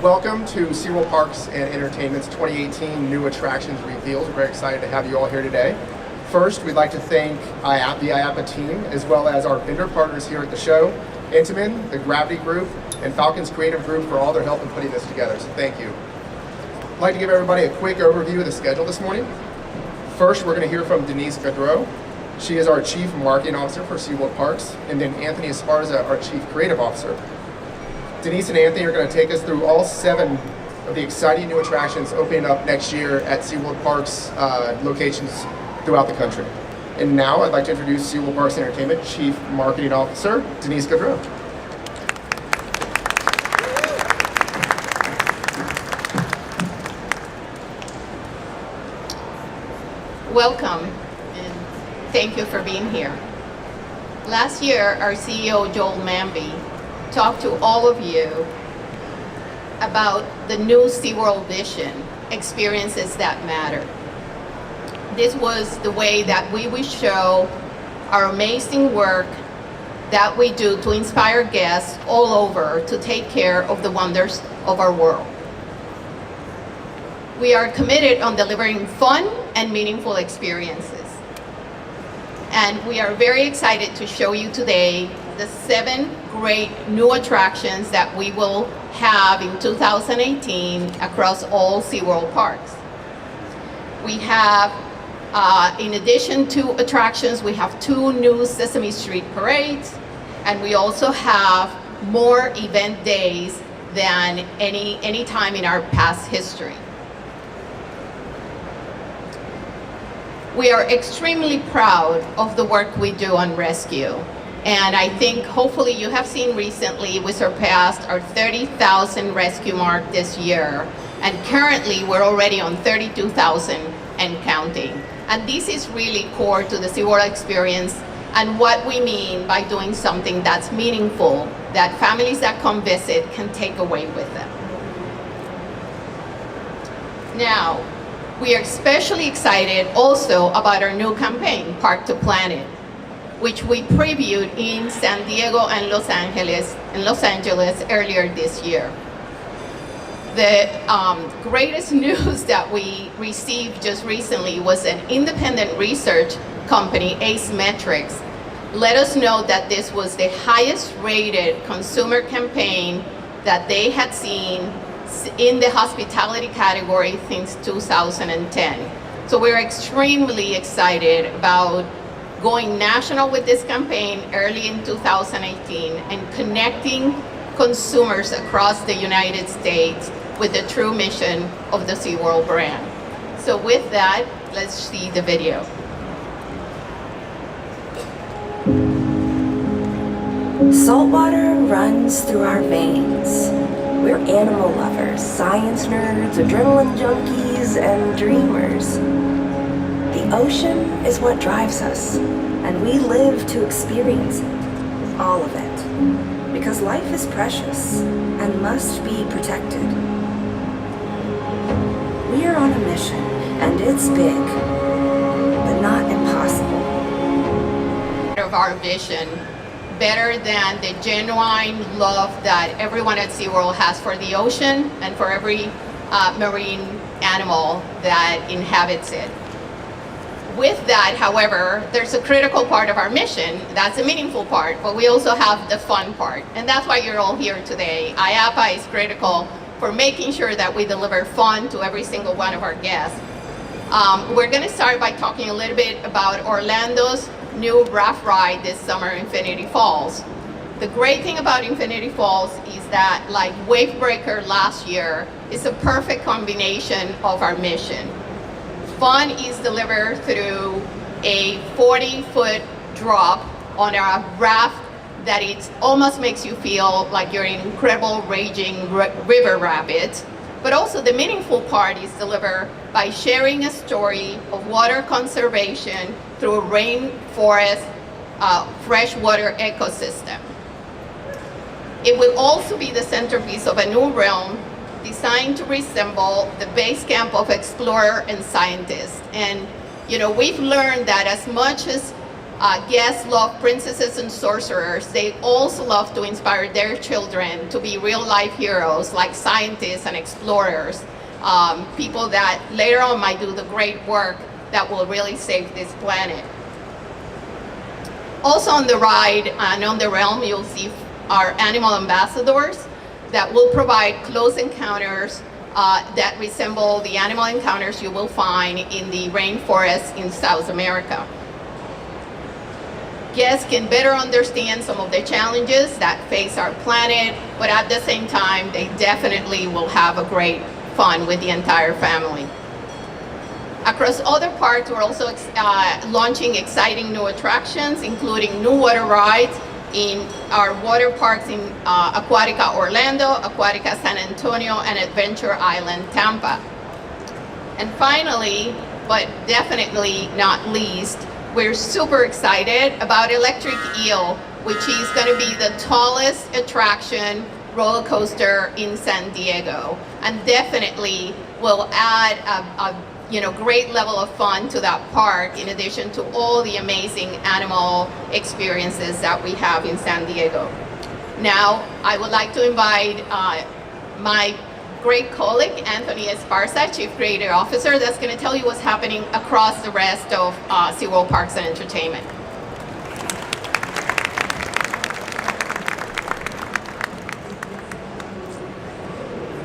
Welcome to SeaWorld Parks and Entertainment's 2018 New Attractions Reveals. We're very excited to have you all here today. First, we'd like to thank the IAPA team, as well as our vendor partners here at the show, Intamin, the Gravity Group, and Falcon's Creative Group for all their help in putting this together, so thank you. I'd like to give everybody a quick overview of the schedule this morning. First, we're going to hear from Denise Gaudreau. She is our Chief Marketing Officer for SeaWorld Parks, and then Anthony Esparza, our Chief Creative Officer. Denise and Anthony are going to take us through all 7 of the exciting new attractions opening up next year at SeaWorld Parks locations throughout the country. And now I'd like to introduce SeaWorld Parks and Entertainment Chief Marketing Officer, Denise Gaudreau. Welcome, and thank you for being here. Last year, our CEO, Joel Manby, talked to all of you about the new SeaWorld vision, experiences that matter. This was the way that we would show our amazing work that we do to inspire guests all over to take care of the wonders of our world. We are committed on delivering fun and meaningful experiences. And we are very excited to show you today the 7 great new attractions that we will have in 2018 across all SeaWorld parks. We have, in addition to attractions, we have 2 new Sesame Street parades, and we also have more event days than any time in our past history. We are extremely proud of the work we do on rescue. And I think hopefully you have seen recently we surpassed our 30,000 rescue mark this year. And currently we're already on 32,000 and counting. And this is really core to the SeaWorld experience and what we mean by doing something that's meaningful, that families that come visit can take away with them. Now, we are especially excited also about our new campaign, Park to Planet, which we previewed in San Diego and Los Angeles earlier this year. The greatest news that we received just recently was an independent research company, Ace Metrics, let us know that this was the highest rated consumer campaign that they had seen in the hospitality category since 2010. So we're extremely excited about going national with this campaign early in 2018 and connecting consumers across the United States with the true mission of the SeaWorld brand. So with that, let's see the video. Saltwater runs through our veins. We're animal lovers, science nerds, adrenaline junkies, and dreamers. The ocean is what drives us, and we live to experience it, all of it, because life is precious and must be protected. We are on a mission, and it's big, but not impossible. Of our vision, better than the genuine love that everyone at SeaWorld has for the ocean and for every marine animal that inhabits it. With that, however, there's a critical part of our mission, that's a meaningful part, but we also have the fun part. And that's why you're all here today. IAPA is critical for making sure that we deliver fun to every single one of our guests. We're gonna start by talking a little bit about Orlando's new raft ride this summer, Infinity Falls. The great thing about Infinity Falls is that, like Wavebreaker last year, it's a perfect combination of our mission. Fun is delivered through a 40-foot drop on a raft that it almost makes you feel like you're in incredible raging river rapids. But also the meaningful part is delivered by sharing a story of water conservation through a rainforest freshwater ecosystem. It will also be the centerpiece of a new realm designed to resemble the base camp of explorer and scientists. And you know, we've learned that as much as Guests love princesses and sorcerers. They also love to inspire their children to be real-life heroes like scientists and explorers, people that later on might do the great work that will really save this planet. Also on the ride and on the realm, you'll see our animal ambassadors that will provide close encounters that resemble the animal encounters you will find in the rainforest in South America. Guests can better understand some of the challenges that face our planet, but at the same time, they definitely will have a great fun with the entire family. Across other parks, we're also launching exciting new attractions, including new water rides in our water parks in Aquatica Orlando, Aquatica San Antonio, and Adventure Island Tampa. And finally, but definitely not least, we're super excited about Electric Eel, which is going to be the tallest attraction roller coaster in San Diego, and definitely will add a great level of fun to that park, in addition to all the amazing animal experiences that we have in San Diego. Now, I would like to invite my great colleague, Anthony Esparza, Chief Creative Officer, that's going to tell you what's happening across the rest of SeaWorld Parks and Entertainment.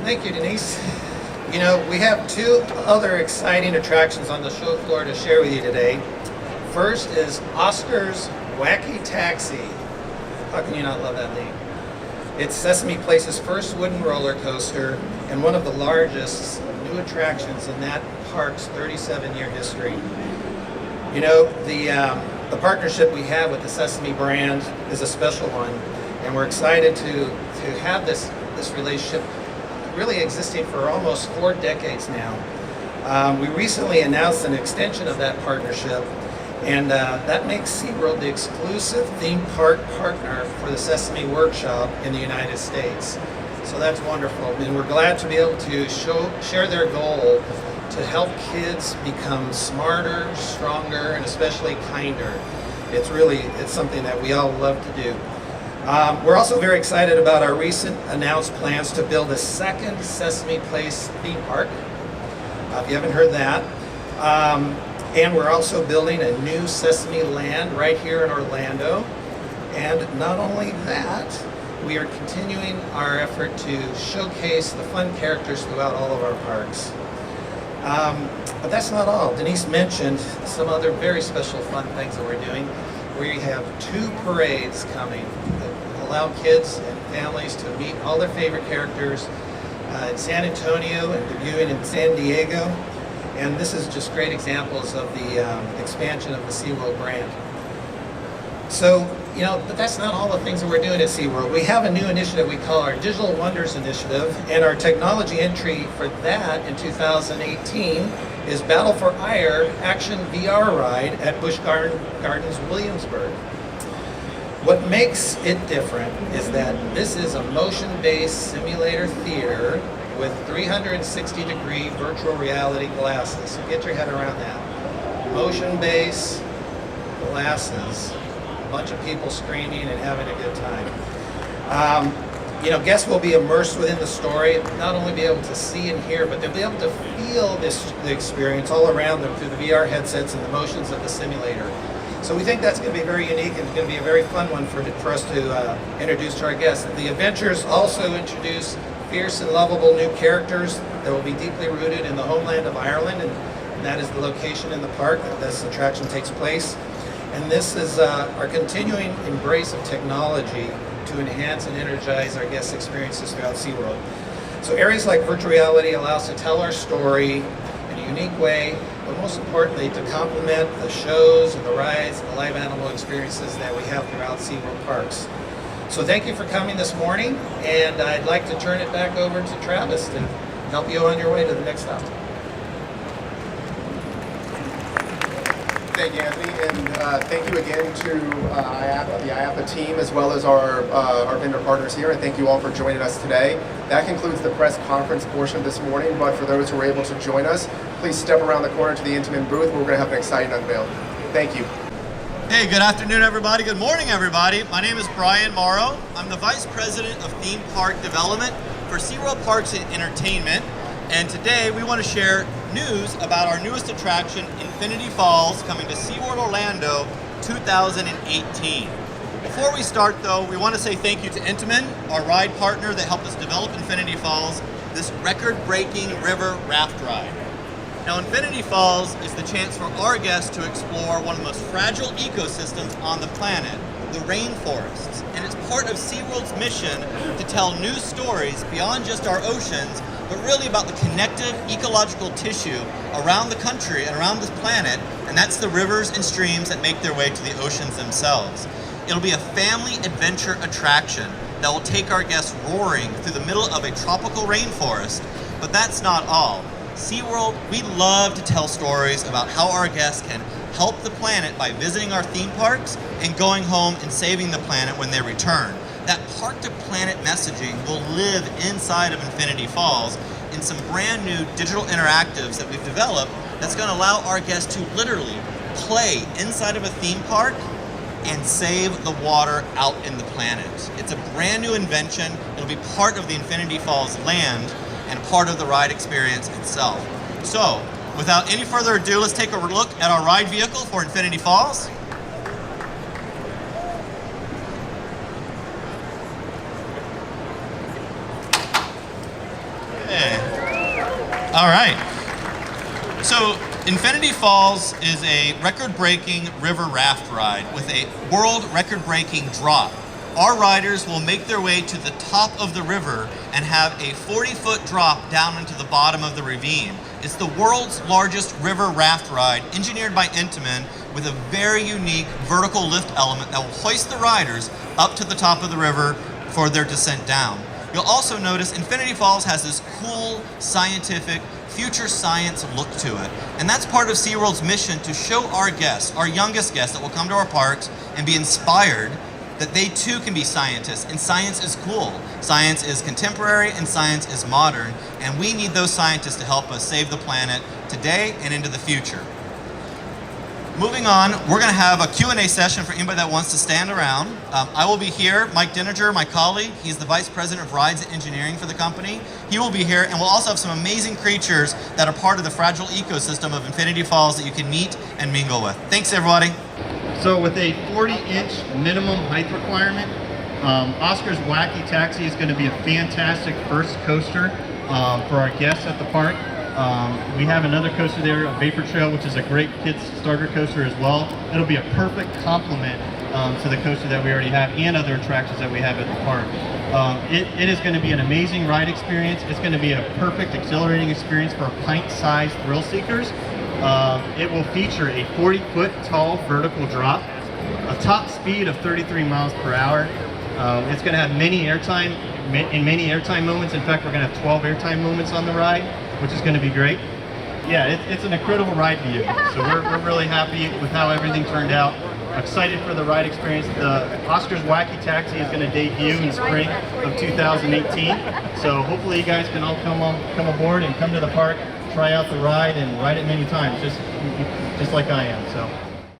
Thank you, Denise. You know, we have two other exciting attractions on the show floor to share with you today. First is Oscar's Wacky Taxi. How can you not love that name? It's Sesame Place's first wooden roller coaster and one of the largest new attractions in that park's 37-year history. You know, the partnership we have with the Sesame brand is a special one, and we're excited to have this relationship really existing for almost 4 decades now. We recently announced an extension of that partnership, and that makes SeaWorld the exclusive theme park partner for the Sesame Workshop in the United States. So that's wonderful, and we're glad to be able to share their goal to help kids become smarter, stronger, and especially kinder. It's something that we all love to do. We're also very excited about our recent announced plans to build a second Sesame Place theme park. If you haven't heard that. And we're also building a new Sesame Land right here in Orlando. And not only that, we are continuing our effort to showcase the fun characters throughout all of our parks. But that's not all. Denise mentioned some other very special fun things that we're doing. We have 2 parades coming that allow kids and families to meet all their favorite characters in San Antonio and debuting in San Diego. And this is just great examples of the expansion of the SeaWorld brand. So, you know, but that's not all the things that we're doing at SeaWorld. We have a new initiative we call our Digital Wonders Initiative, and our technology entry for that in 2018 is Battle for Ire Action VR Ride at Busch Gardens, Williamsburg. What makes it different is that this is a motion-based simulator theater with 360-degree virtual reality glasses. So get your head around that. Motion-based glasses, a bunch of people screaming and having a good time. You know, guests will be immersed within the story, not only be able to see and hear, but they'll be able to feel the experience all around them through the VR headsets and the motions of the simulator. So we think that's going to be very unique and going to be a very fun one for us to introduce to our guests. The adventures also introduce fierce and lovable new characters that will be deeply rooted in the homeland of Ireland, and that is the location in the park that this attraction takes place. And this is our continuing embrace of technology to enhance and energize our guest experiences throughout SeaWorld. So areas like virtual reality allow us to tell our story in a unique way, but most importantly to complement the shows and the rides and the live animal experiences that we have throughout SeaWorld parks. So thank you for coming this morning, and I'd like to turn it back over to Travis to help you on your way to the next stop. Thank you, Anthony, and thank you again to the IAPA team as well as our vendor partners here, and thank you all for joining us today. That concludes the press conference portion this morning, but for those who were able to join us, please step around the corner to the Intamin booth where we're going to have an exciting unveil. Thank you. Hey, good afternoon, everybody. Good morning, everybody. My name is Brian Morrow. I'm the Vice President of Theme Park Development for SeaWorld Parks and Entertainment. And today we want to share news about our newest attraction, Infinity Falls, coming to SeaWorld Orlando 2018. Before we start, though, we want to say thank you to Intamin, our ride partner that helped us develop Infinity Falls, this record-breaking river raft ride. Now, Infinity Falls is the chance for our guests to explore one of the most fragile ecosystems on the planet, the rainforests. And it's part of SeaWorld's mission to tell new stories beyond just our oceans, but really about the connective ecological tissue around the country and around this planet, and that's the rivers and streams that make their way to the oceans themselves. It'll be a family adventure attraction that will take our guests roaring through the middle of a tropical rainforest, but that's not all. SeaWorld, we love to tell stories about how our guests can help the planet by visiting our theme parks and going home and saving the planet when they return. That Park to Planet messaging will live inside of Infinity Falls in some brand new digital interactives that we've developed that's going to allow our guests to literally play inside of a theme park and save the water out in the planet. It's a brand new invention. It'll be part of the Infinity Falls land and part of the ride experience itself. So, without any further ado, let's take a look at our ride vehicle for Infinity Falls. Okay. All right. So, Infinity Falls is a record-breaking river raft ride with a world record-breaking drop. Our riders will make their way to the top of the river and have a 40-foot drop down into the bottom of the ravine. It's the world's largest river raft ride, engineered by Intamin, with a very unique vertical lift element that will hoist the riders up to the top of the river for their descent down. You'll also notice Infinity Falls has this cool, scientific, future science look to it. And that's part of SeaWorld's mission to show our guests, our youngest guests that will come to our parks and be inspired that they too can be scientists, and science is cool. Science is contemporary and science is modern, and we need those scientists to help us save the planet today and into the future. Moving on, we're going to have a Q&A session for anybody that wants to stand around. I will be here. Mike Dininger, my colleague, he's the Vice President of Rides and Engineering for the company. He will be here, and we'll also have some amazing creatures that are part of the fragile ecosystem of Infinity Falls that you can meet and mingle with. Thanks, everybody. So with a 40-inch minimum height requirement, Oscar's Wacky Taxi is going to be a fantastic first coaster for our guests at the park. We have another coaster there, a Vapor Trail, which is a great kids starter coaster as well. It'll be a perfect complement to the coaster that we already have and other attractions that we have at the park. It is going to be an amazing ride experience. It's going to be a perfect exhilarating experience for pint-sized thrill seekers. It will feature a 40-foot tall vertical drop, a top speed of 33 miles per hour. It's going to have many airtime moments. In fact, we're going to have 12 airtime moments on the ride, which is going to be great. Yeah, it's an incredible ride vehicle. So we're really happy with how everything turned out. Excited for the ride experience. The Oscar's Wacky Taxi is going to debut in spring of 2018. So hopefully you guys can all come aboard and come to the park, try out the ride, and ride it many times, just like I am. So.